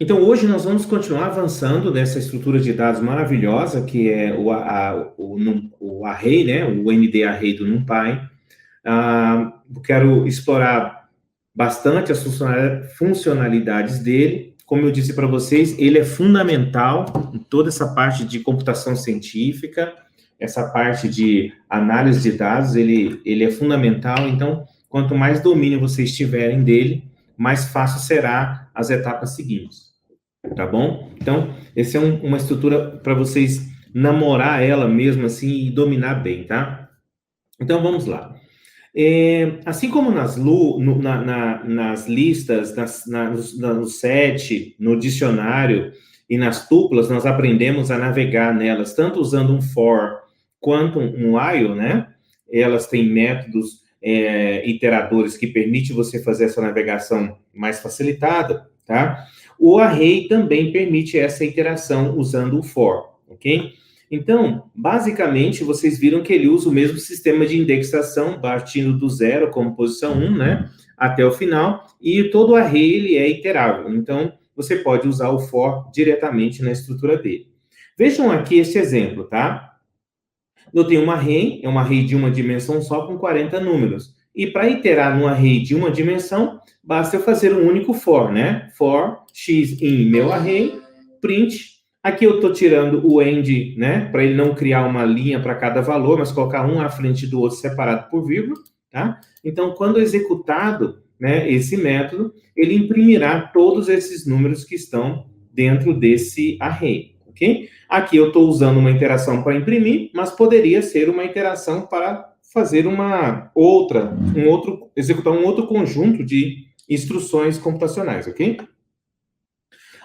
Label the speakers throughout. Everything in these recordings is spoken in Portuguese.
Speaker 1: Então, hoje nós vamos continuar avançando nessa estrutura de dados maravilhosa, que é o array, né? O ND Array do NumPy. Quero explorar bastante as funcionalidades dele. Como eu disse para vocês, ele é fundamental em toda essa parte de computação científica, essa parte de análise de dados, ele é fundamental. Então, quanto mais domínio vocês tiverem dele, mais fácil será as etapas seguintes, tá bom? Então, essa é uma estrutura para vocês namorar ela mesmo assim e dominar bem, tá? Então, vamos lá. Assim como nas listas, no set, no dicionário e nas tuplas, nós aprendemos a navegar nelas, tanto usando um for quanto um while, né? Elas têm métodos iteradores que permitem você fazer essa navegação mais facilitada, tá? O array também permite essa iteração usando o for, ok? Então, basicamente, vocês viram que ele usa o mesmo sistema de indexação, partindo do zero como posição 1, né, até o final, e todo o array ele é iterável. Então, você pode usar o for diretamente na estrutura dele. Vejam aqui esse exemplo, tá? Eu tenho um array de uma dimensão só com 40 números. E para iterar num array de uma dimensão, basta eu fazer um único for, né? For x em meu array, print. Aqui eu estou tirando o end, né? Para ele não criar uma linha para cada valor, mas colocar um à frente do outro separado por vírgula, tá? Então, quando executado, né, esse método, ele imprimirá todos esses números que estão dentro desse array, ok? Aqui eu estou usando uma interação para imprimir, mas poderia ser uma interação para fazer executar um outro conjunto de instruções computacionais, ok?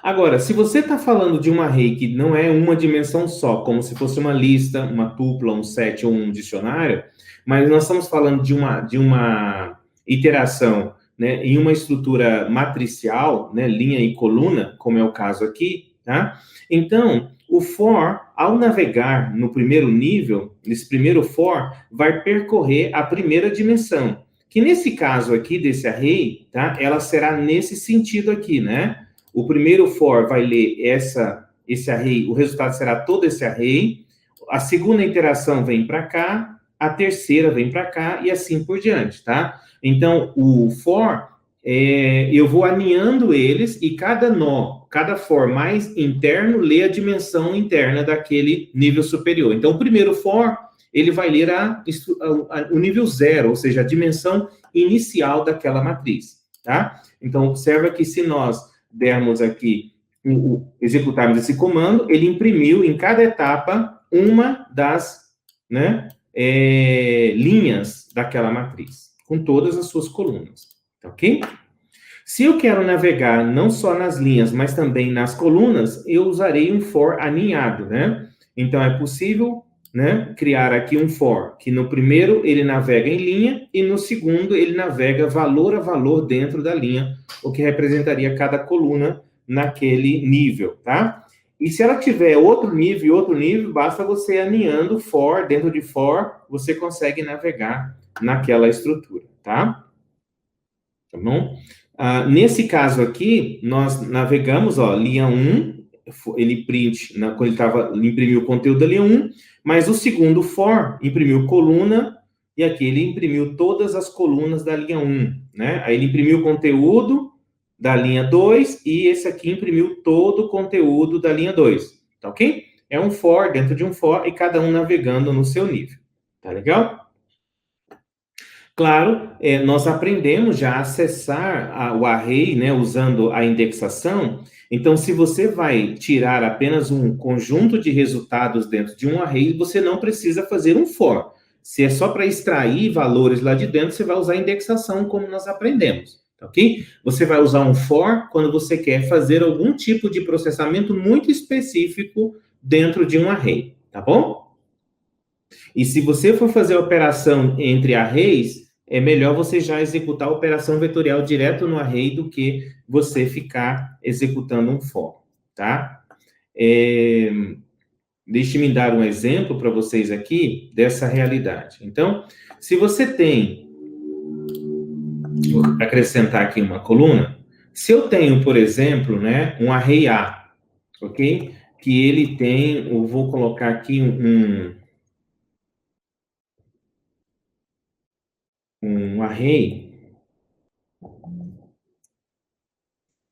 Speaker 1: Agora, se você está falando de um array que não é uma dimensão só, como se fosse uma lista, uma tupla, um set ou um dicionário, mas nós estamos falando de uma iteração, né, em uma estrutura matricial, né, linha e coluna, como é o caso aqui, tá? Então, o for, ao navegar no primeiro nível, nesse primeiro for, vai percorrer a primeira dimensão, que nesse caso aqui desse array, tá, ela será nesse sentido aqui, né? O primeiro for vai ler esse array, o resultado será todo esse array, a segunda interação vem para cá, a terceira vem para cá e assim por diante, tá? Então, o for, eu vou aninhando eles e cada for mais interno lê a dimensão interna daquele nível superior. Então, o primeiro for, ele vai ler o nível 0, ou seja, a dimensão inicial daquela matriz, tá? Então, observa que se nós dermos aqui, executarmos esse comando, ele imprimiu em cada etapa uma das, né, linhas daquela matriz, com todas as suas colunas, ok? Se eu quero navegar não só nas linhas, mas também nas colunas, eu usarei um for aninhado, né? Então, é possível, né, criar aqui um for, que no primeiro ele navega em linha, e no segundo ele navega valor a valor dentro da linha, o que representaria cada coluna naquele nível, tá? E se ela tiver outro nível, basta você aninhando for, dentro de for, você consegue navegar naquela estrutura, tá? Tá bom? Nesse caso aqui, nós navegamos, ó, linha 1, ele quando ele imprimiu o conteúdo da linha 1, mas o segundo for imprimiu coluna, e aqui ele imprimiu todas as colunas da linha 1, né? Aí ele imprimiu o conteúdo da linha 2, e esse aqui imprimiu todo o conteúdo da linha 2, tá ok? É um for dentro de um for, e cada um navegando no seu nível, tá legal? Claro, nós aprendemos já a acessar o array, né, usando a indexação. Então, se você vai tirar apenas um conjunto de resultados dentro de um array, você não precisa fazer um for. Se é só para extrair valores lá de dentro, você vai usar a indexação, como nós aprendemos, ok? Você vai usar um for quando você quer fazer algum tipo de processamento muito específico dentro de um array, tá bom? E se você for fazer a operação entre arrays, é melhor você já executar a operação vetorial direto no array do que você ficar executando um for, tá? Deixe-me dar um exemplo para vocês aqui dessa realidade. Então, se você tem, vou acrescentar aqui uma coluna, Se eu tenho, por exemplo, né, um array A, ok? Que ele tem, eu vou colocar aqui um array,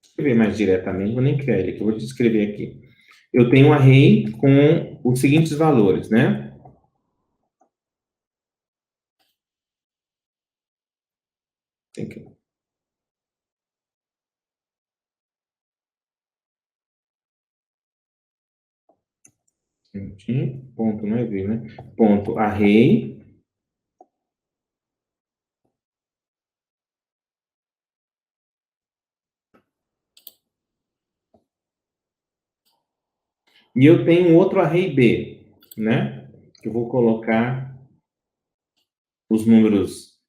Speaker 1: escrever mais diretamente, vou nem criar ele aqui, eu vou descrever aqui. Eu tenho um array com os seguintes valores, né? Tem que... Ponto, não é ver, né? Ponto array. E eu tenho outro array B, né? Que eu vou colocar os números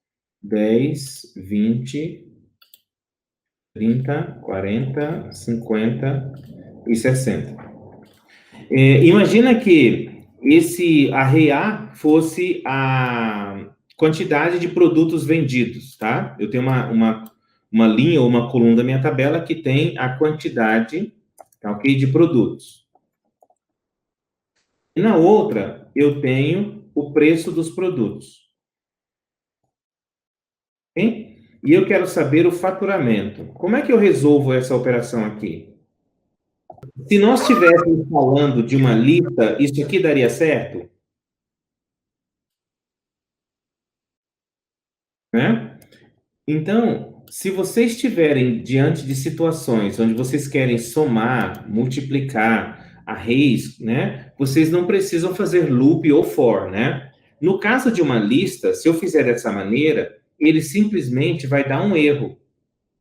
Speaker 1: 10, 20, 30, 40, 50 e 60. Imagina que esse array A fosse a quantidade de produtos vendidos, tá? Eu tenho uma linha ou uma coluna da minha tabela que tem a quantidade, tá, ok, de produtos. E na outra, eu tenho o preço dos produtos. Ok? E eu quero saber o faturamento. Como é que eu resolvo essa operação aqui? Se nós estivéssemos falando de uma lista, isso aqui daria certo? Né? Então, se vocês estiverem diante de situações onde vocês querem somar, multiplicar arrays, né? Vocês não precisam fazer loop ou for, né? No caso de uma lista, se eu fizer dessa maneira, ele simplesmente vai dar um erro,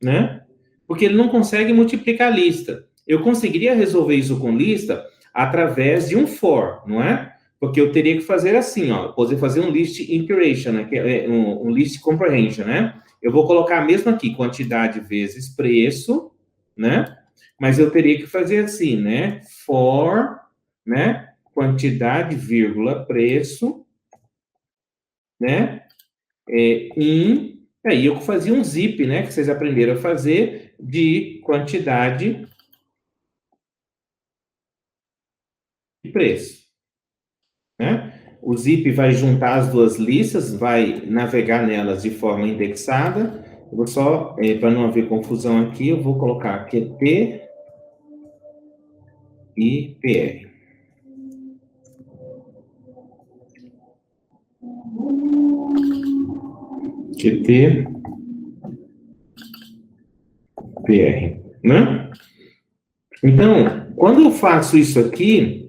Speaker 1: né? Porque ele não consegue multiplicar a lista. Eu conseguiria resolver isso com lista através de um for, não é? Porque eu teria que fazer assim, ó, poder fazer um list impuration, né? Que é um list comprehension, né? Eu vou colocar mesmo aqui, quantidade vezes preço, né? Mas eu teria que fazer assim, né? For, né? Quantidade, vírgula, preço, né? Aí eu fazia um zip, né? Que vocês aprenderam a fazer de quantidade e preço, né? O zip vai juntar as duas listas, vai navegar nelas de forma indexada. Eu vou só, para não haver confusão aqui, eu vou colocar QT e PR. QT, PR, né? Então, quando eu faço isso aqui,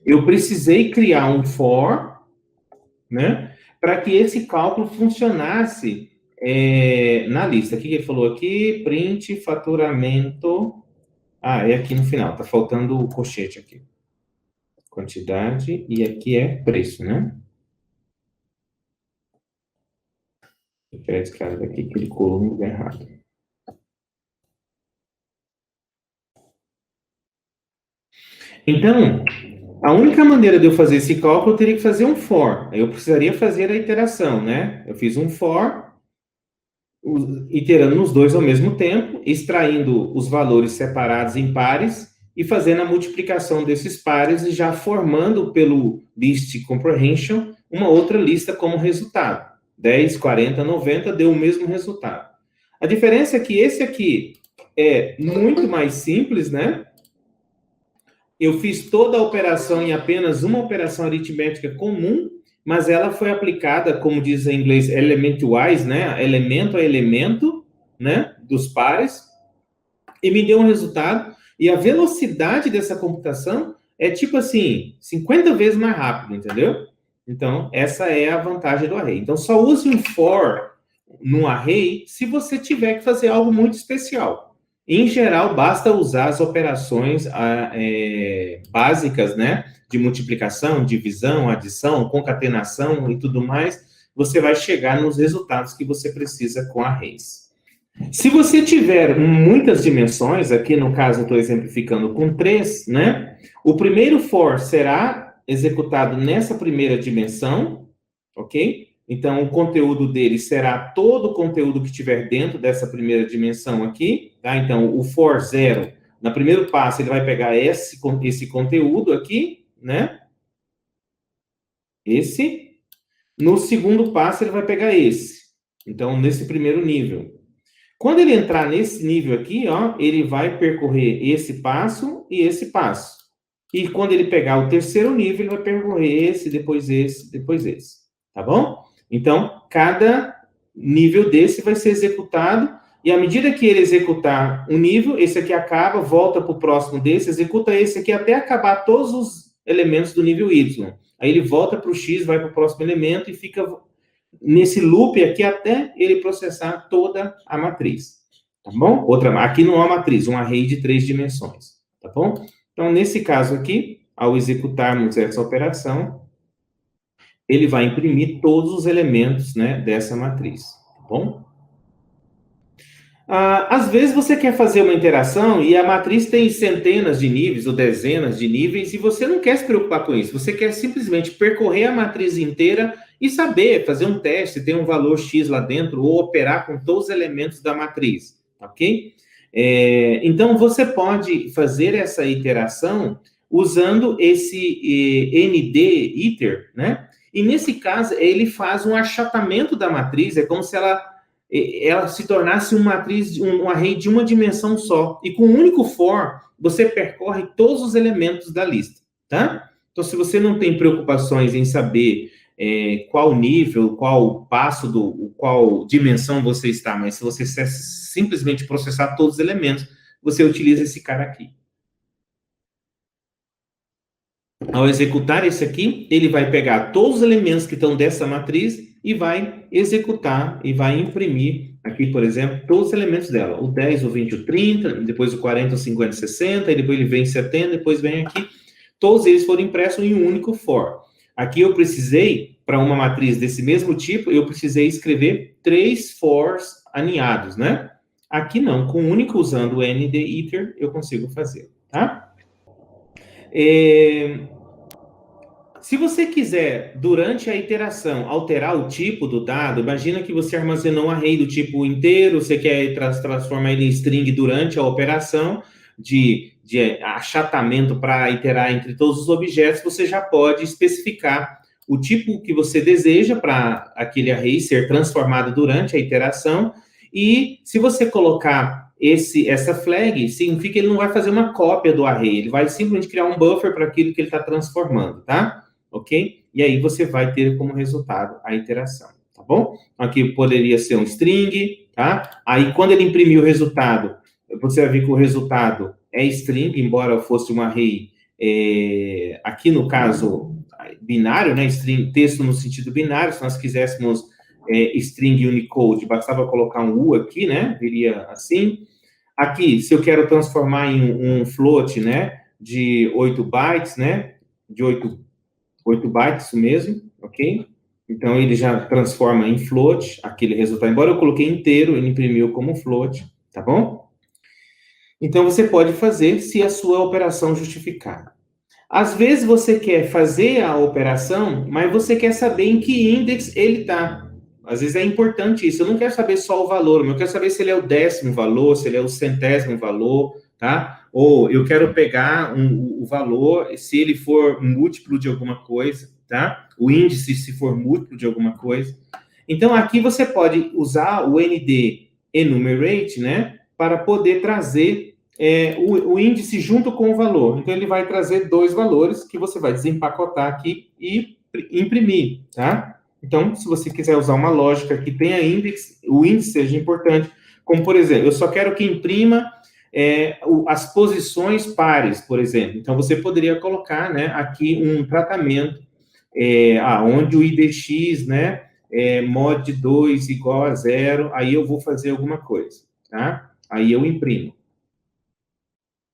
Speaker 1: eu precisei criar um for, né? Para que esse cálculo funcionasse na lista. O que ele falou aqui? Print, faturamento. Ah, é aqui no final. Tá faltando o colchete aqui. Quantidade e aqui é preço, né? Eu quero esse cara daqui que ele colou no lugar errado. Então, a única maneira de eu fazer esse cálculo, eu teria que fazer um for. Eu precisaria fazer a iteração, né? Eu fiz um for, iterando nos dois ao mesmo tempo, extraindo os valores separados em pares e fazendo a multiplicação desses pares e já formando pelo list comprehension uma outra lista como resultado. 10, 40, 90 deu o mesmo resultado. A diferença é que esse aqui é muito mais simples, né? Eu fiz toda a operação em apenas uma operação aritmética comum, mas ela foi aplicada, como diz em inglês, element-wise, né? Elemento a elemento, né? Dos pares, e me deu um resultado. E a velocidade dessa computação é tipo assim, 50 vezes mais rápido, entendeu? Então, essa é a vantagem do array. Então, só use um for no array se você tiver que fazer algo muito especial. Em geral, basta usar as operações básicas, né? De multiplicação, divisão, adição, concatenação e tudo mais. Você vai chegar nos resultados que você precisa com arrays. Se você tiver muitas dimensões, aqui no caso eu estou exemplificando com 3, né? O primeiro for será executado nessa primeira dimensão, ok? Então, o conteúdo dele será todo o conteúdo que tiver dentro dessa primeira dimensão aqui, tá? Então, o for 0, no primeiro passo, ele vai pegar esse conteúdo aqui, né? Esse. No segundo passo, ele vai pegar esse. Então, nesse primeiro nível. Quando ele entrar nesse nível aqui, ó, ele vai percorrer esse passo e esse passo. E quando ele pegar o terceiro nível, ele vai percorrer esse, depois esse, depois esse. Tá bom? Então, cada nível desse vai ser executado, e à medida que ele executar um nível, esse aqui acaba, volta para o próximo desse, executa esse aqui até acabar todos os elementos do nível Y. Aí ele volta para o X, vai para o próximo elemento e fica nesse loop aqui até ele processar toda a matriz. Tá bom? Aqui não é uma matriz, um array de 3 dimensões. Tá bom? Então, nesse caso aqui, ao executarmos essa operação, ele vai imprimir todos os elementos, né, dessa matriz. Tá bom? Às vezes você quer fazer uma interação e a matriz tem centenas de níveis ou dezenas de níveis e você não quer se preocupar com isso. Você quer simplesmente percorrer a matriz inteira e saber, fazer um teste, ter um valor X lá dentro ou operar com todos os elementos da matriz, ok? Então, você pode fazer essa iteração usando esse ND iter, né? E nesse caso, ele faz um achatamento da matriz, é como se ela se tornasse uma matriz, um array de uma dimensão só. E com um único for, você percorre todos os elementos da lista, tá? Então, se você não tem preocupações em saber qual nível, qual passo, qual dimensão você está, mas se você simplesmente processar todos os elementos, você utiliza esse cara aqui. Ao executar esse aqui, ele vai pegar todos os elementos que estão dessa matriz e vai executar e vai imprimir aqui, por exemplo, todos os elementos dela. O 10, o 20, o 30, depois o 40, o 50, o 60, e depois ele vem 70, depois vem aqui. Todos eles foram impressos em um único for. Aqui eu precisei, para uma matriz desse mesmo tipo, eu precisei escrever 3 fors aninhados, né? Aqui não, com o único usando o ND iter, eu consigo fazer, tá? Se você quiser, durante a iteração, alterar o tipo do dado, imagina que você armazenou um array do tipo inteiro, você quer transformar ele em string durante a operação de achatamento para iterar entre todos os objetos, você já pode especificar o tipo que você deseja para aquele array ser transformado durante a iteração, e se você colocar essa flag, significa que ele não vai fazer uma cópia do array, ele vai simplesmente criar um buffer para aquilo que ele está transformando, tá? Ok? E aí você vai ter como resultado a iteração, tá bom? Aqui poderia ser um string, tá? Aí quando ele imprimir o resultado, você vai ver que o resultado é string, embora fosse um array, aqui no caso, binário, né? String, texto no sentido binário, se nós quiséssemos string Unicode, bastava colocar um U aqui, né? Viria assim. Aqui, se eu quero transformar em um float, né? De 8 bytes, né? De 8 bytes, isso mesmo, ok? Então, ele já transforma em float aquele resultado. Embora eu coloquei inteiro, ele imprimiu como float, tá bom? Então, você pode fazer se a sua operação justificar. Às vezes, você quer fazer a operação, mas você quer saber em que index ele está. Às vezes é importante isso. Eu não quero saber só o valor, mas eu quero saber se ele é o 10º valor, se ele é o 100º valor, tá? Ou eu quero pegar o valor, se ele for múltiplo de alguma coisa, tá? O índice, se for múltiplo de alguma coisa. Então, aqui você pode usar o ND enumerate, né? Para poder trazer o índice junto com o valor. Então, ele vai trazer 2 valores que você vai desempacotar aqui e imprimir, tá? Então, se você quiser usar uma lógica que tenha índice, o índice seja importante, como, por exemplo, eu só quero que imprima as posições pares, por exemplo. Então, você poderia colocar, né, aqui um tratamento onde o IDX, né, mod 2 igual a 0, aí eu vou fazer alguma coisa, tá? Aí eu imprimo.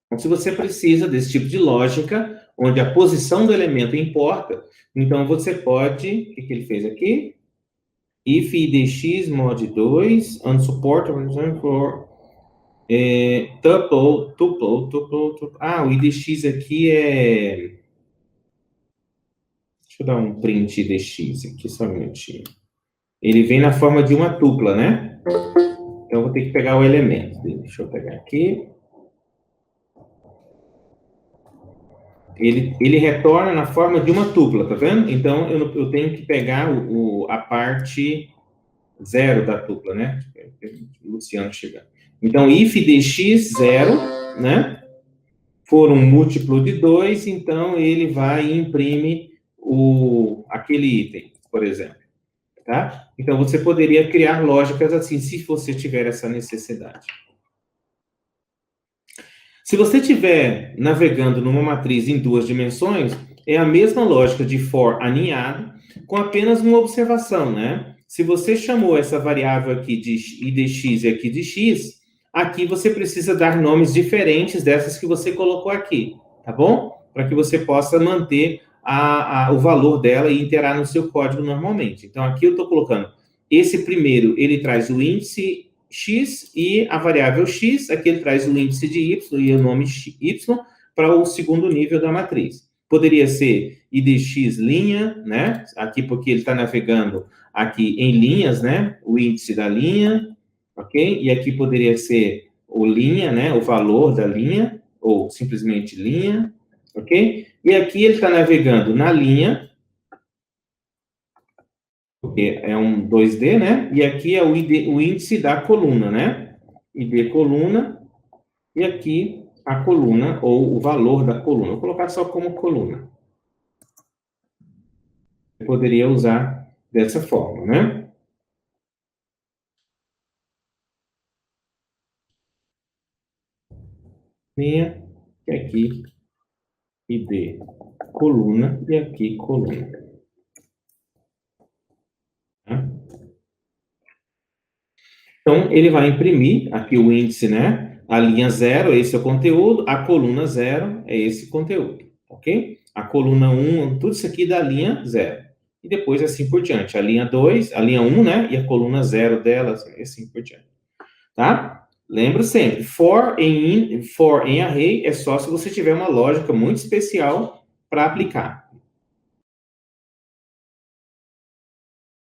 Speaker 1: Então, se você precisa desse tipo de lógica, onde a posição do elemento importa, então você pode, o que ele fez aqui? If IDX mod 2, unsupported for tuple. O IDX aqui deixa eu dar um print IDX aqui, só um minutinho. Ele vem na forma de uma tupla, né? Então, eu vou ter que pegar o elemento. Deixa eu pegar aqui. Ele retorna na forma de uma tupla, tá vendo? Então, eu tenho que pegar a parte 0 da tupla, né? O Luciano chegando. Então, if dx 0, né? For um múltiplo de 2, então ele vai e imprime aquele item, por exemplo. Tá? Então, você poderia criar lógicas assim, se você tiver essa necessidade. Se você estiver navegando numa matriz em 2 dimensões, é a mesma lógica de for aninhado, com apenas uma observação, né? Se você chamou essa variável aqui de idx e aqui de x, aqui você precisa dar nomes diferentes dessas que você colocou aqui, tá bom? Para que você possa manter o valor dela e interar no seu código normalmente. Então, aqui eu estou colocando esse primeiro, ele traz o índice x e a variável x, aqui ele traz o índice de y e o nome y para o segundo nível da matriz. Poderia ser idx linha, né? Aqui porque ele está navegando aqui em linhas, né? O índice da linha, ok? E aqui poderia ser o linha, né? O valor da linha, ou simplesmente linha, ok? E aqui ele está navegando na linha, porque é um 2D, né? E aqui é o índice da coluna, né? ID coluna, e aqui a coluna, ou o valor da coluna. Vou colocar só como coluna. Eu poderia usar dessa forma, né? Linha, e aqui ID coluna, e aqui coluna. Tá? Então, ele vai imprimir aqui o índice, né? A linha 0, esse é o conteúdo, a coluna 0 é esse conteúdo, ok? A coluna 1, tudo isso aqui da linha 0. E depois assim por diante. A linha 2, a linha 1, né? E a coluna 0 dela, assim por diante. Tá? Lembra sempre, for em array é só se você tiver uma lógica muito especial para aplicar.